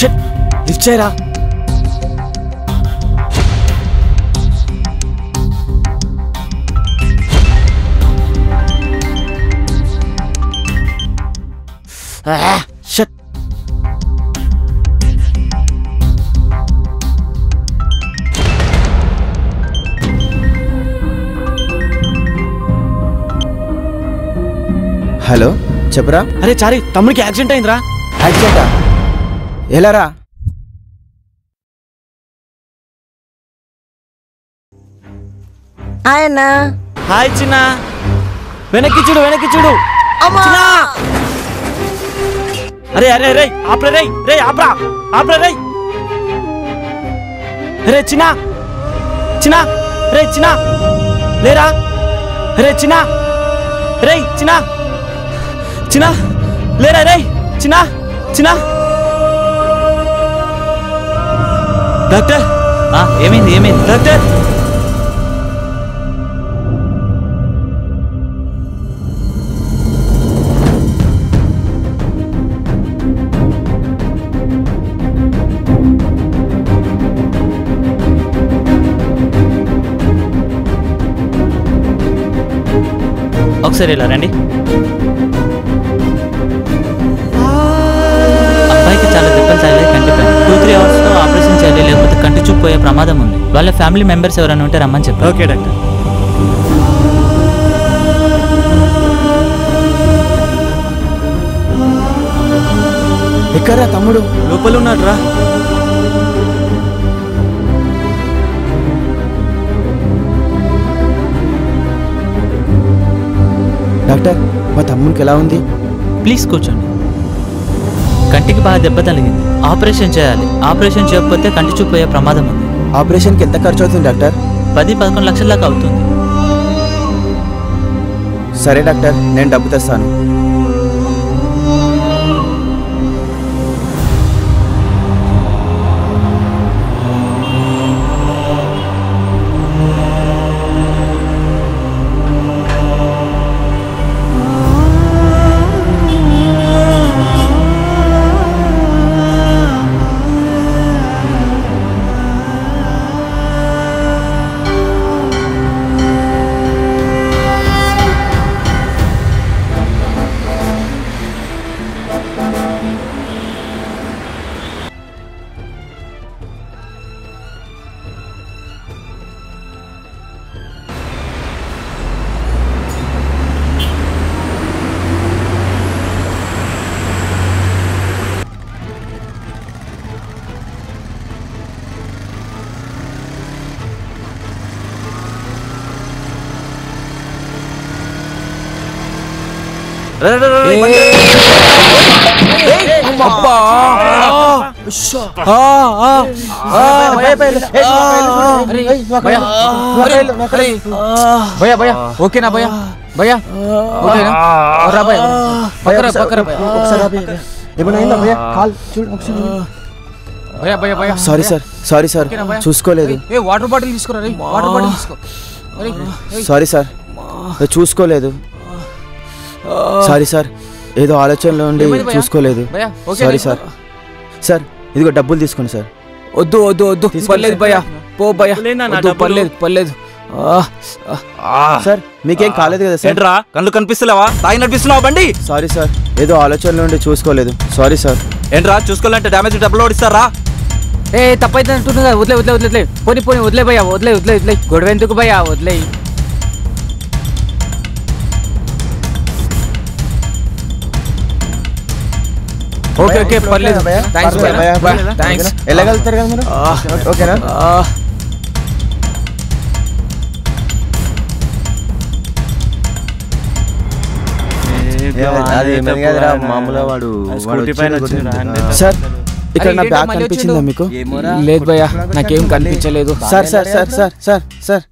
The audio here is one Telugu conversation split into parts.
షిట్ లిఫ్ట్ చేయరా. షిట్. హలో చెప్పరా. అరే చారి, తమ్ముడికి యాక్సిడెంట్ అయిందిరా. యాక్సిడెంటా? ఎలారా? ఆయన హాయ్ చిన్న. వెనక్కి చూడు, వెనక్కి చూడు. చిన్న. అరే అరే రే ఆపరా, రే రే ఆపరా, ఆపరా రే. రే చిన్న, చిన్న, రే చిన్న లేరా. రే చిన్న, రే చిన్న, చిన్న లేరా రే. చిన్న, చిన్న. డాక్టర్. ఏమైంది ఏమైంది డాక్టర్? ఒకసారి ఇలా రండి. అబ్బాయికి చాలా దెబ్బలు తగిలాయి, కంటిపై 2-3 అవర్స్లో ఆపరేషన్ చేయాలి, లేకపోతే కంటి చూపు పోయే ప్రమాదం ఉంది. వాళ్ళ ఫ్యామిలీ మెంబర్స్ ఎవరైనా ఉంటే రమ్మని చెప్పారు. Okay doctor. ఎక్కడ్రా తమ్ముడు? లోపల ఉన్నాడు రా. డాక్టర్ మా తమ్ముడికి ఎలా ఉంది? ప్లీజ్ కూర్చోండి. కంటికి బాగా దెబ్బ తగిలింది, ఆపరేషన్ చేయాలి. ఆపరేషన్ చేయకపోతే కంటి చూపు పోయే ప్రమాదం ఉంది. ఆపరేషన్కి ఎంత ఖర్చు అవుతుంది డాక్టర్? 10-11 లక్షల దాకా అవుతుంది. సరే డాక్టర్, నేను డబ్బు తెస్తాను. ఓకేనా భయ్యా? భయ్యా ఓకేనా? సారీ సార్, సారీ సార్, చూసుకోలేదు. వాటర్ బాటిల్ తీసుకురా. వాటర్ బాటిల్ తీసుకో. సారీ సార్, చూసుకోలేదు. సారీ సార్, ఏదో ఆలోచనలో ఉండి చూసుకోలేదు. Sorry sir. సార్ ఇదిగో డబ్బులు తీసుకోండి సార్. వద్దు వద్దు వద్దు, పర్లేదు భయ్యా, పో భయ్యా, పర్లేదు పర్లేదు. సార్ మీకేం కాలేదు కదా సార్? ఏంట్రా కళ్ళు కనిపిస్తలేవా? తాగి నడిపిస్తున్నావా బండి? సారీ సార్, ఏదో ఆలోచనలో ఉండి చూసుకోలేదు. Sorry sir. ఏంట్రా చూసుకోవాలంటే డ్యామేజ్ డబ్బులు ఓడిస్తారా? తప్పైతే అంటున్నా. వదిలే వదిలే వదిలే, పోనీ పోనీ వదిలే భయ్యా, వదిలే వదిలే వదిలే. గొడవ ఎందుకు భయ్యా, వదిలే. ఓకే ఓకే పర్లేదు. Thanks thanks. వెళ్ళగలుగుతారు కదా మీరు? ఓకేనా? సార్ ఇక్కడ నా బ్యాగ్ కనిపించిందా మీకు? లేదు భయ్యా, నాకేం కనిపించలేదు. Sir sir sir sir sir sir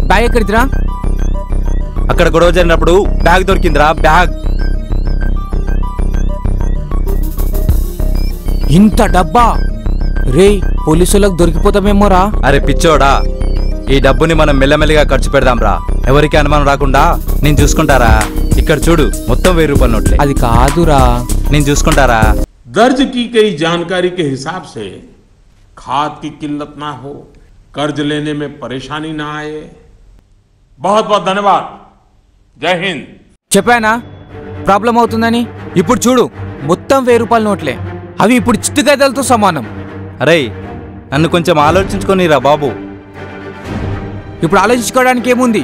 bag ఎక్కడిదిరా? అక్కడ గొడవ జరిగినప్పుడు బ్యాగ్ దొరికిందిరా. బ్యాగ్ ఇంత డబ్బా రే పోలీసులకు దొరికిపోతామేమోరా. అరే పిచ్చోడా, ఈ డబ్బుని మనం మెల్లమెల్లిగా ఖర్చు పెడదాం రా. ఎవరికి అనుమానం రాకుండా నేను చూసుకుంటారా. ఇక్కడ చూడు, మొత్తం 1000 రూపాయల నోట్లే. అది కాదురా. నేను చూసుకుంటారా. दर्ज की गई जानकारी के हिसाब से खाद की किल्लत ना हो, कर्ज लेने में परेशानी ना आए। बहुत बहुत धन्यवाद। जय हिंद। చెప్పానా ప్రాబ్లం అవుతుందని? ఇప్పుడు చూడు, మొత్తం 1000 రూపాయల నోట్లే. అవి ఇప్పుడు చిట్టుగదలతో సమానం. అరే నన్ను కొంచెం ఆలోచించుకోనిరా బాబు. ఇప్పుడు ఆలోచించుకోవడానికి ఏముంది?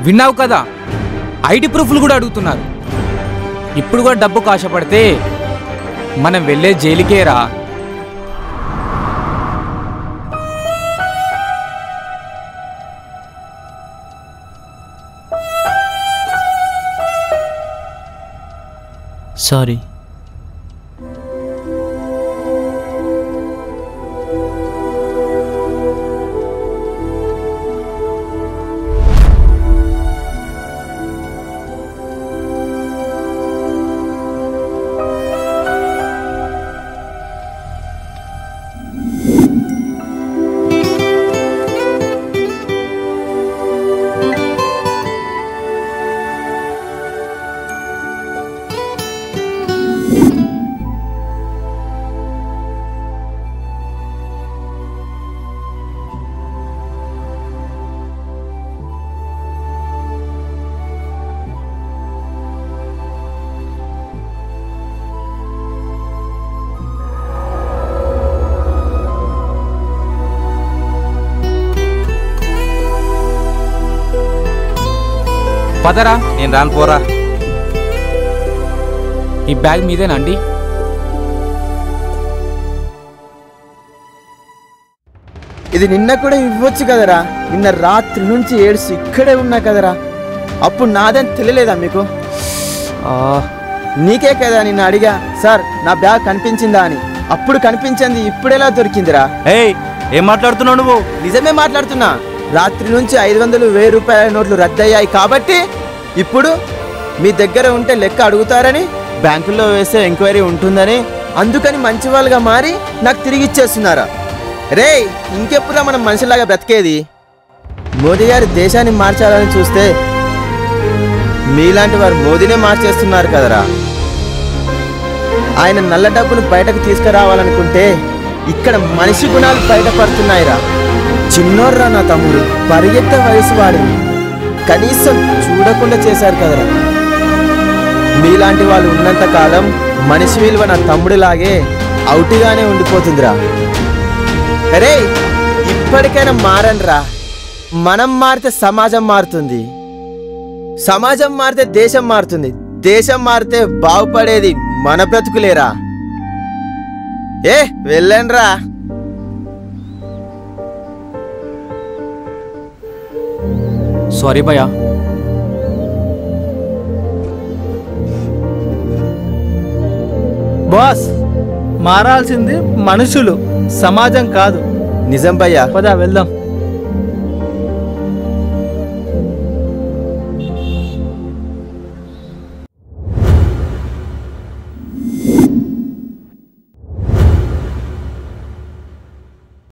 విన్నావు కదా, ఐడి ప్రూఫ్లు కూడా అడుగుతున్నారు. ఇప్పుడు కూడా డబ్బు ఆశపడితే మనం వెళ్ళే జైలుకేరా. సారీ. పదరా. నేను రాను పోరా. ఈ బ్యాగ్ మీదేనండి. ఇది నిన్న కూడా ఇవ్వచ్చు కదరా. నిన్న రాత్రి నుంచి ఏడ్చి ఇక్కడే ఉన్నా కదరా. అప్పుడు నాదని తెలియలేదా మీకు? నీకే కదా నిన్న అడిగా, సార్ నా బ్యాగ్ కనిపించిందా అని. అప్పుడు కనిపించింది, ఇప్పుడెలా దొరికిందిరా? ఏయ్ ఏం మాట్లాడుతున్నావు నువ్వు? నిజమే మాట్లాడుతున్నా. రాత్రి నుంచి 500, 1000 రూపాయల నోట్లు రద్దయ్యాయి కాబట్టి ఇప్పుడు మీ దగ్గర ఉంటే లెక్క అడుగుతారని, బ్యాంకుల్లో వేసే ఎంక్వైరీ ఉంటుందని, అందుకని మంచి వాళ్ళుగా మారి నాకు తిరిగి ఇచ్చేస్తున్నారా? రే ఇంకెప్పుడా మనం మనిషిలాగా బ్రతికేది? మోదీ గారి దేశాన్ని మార్చాలని చూస్తే మీలాంటి వారు మోదీనే మార్చేస్తున్నారు కదరా. ఆయన నల్ల డబ్బును బయటకు తీసుకురావాలనుకుంటే ఇక్కడ మనిషి గుణాలు బయటపడుతున్నాయిరా. చిన్నోర్రా నా తమ్ముడు, పరిగెత్తే వయసు వాడిని కనీసం చూడకుండా చేశారు కదరా. మీలాంటి వాళ్ళు ఉన్నంత కాలం మనిషి విలువ నా తమ్ముడిలాగే అవుటిగానే ఉండిపోతుందిరా. అరే ఇప్పటికైనా మారండిరా. మనం మారితే సమాజం మారుతుంది, సమాజం మారితే దేశం మారుతుంది, దేశం మారితే బాగుపడేది మన బ్రతుకులేరా. వెళ్ళండ్రా. సారీ భయ్యా. బాస్, మారాల్సింది మనుషులు, సమాజం కాదు. నిజం భయ్యా. పద వెళ్దాం.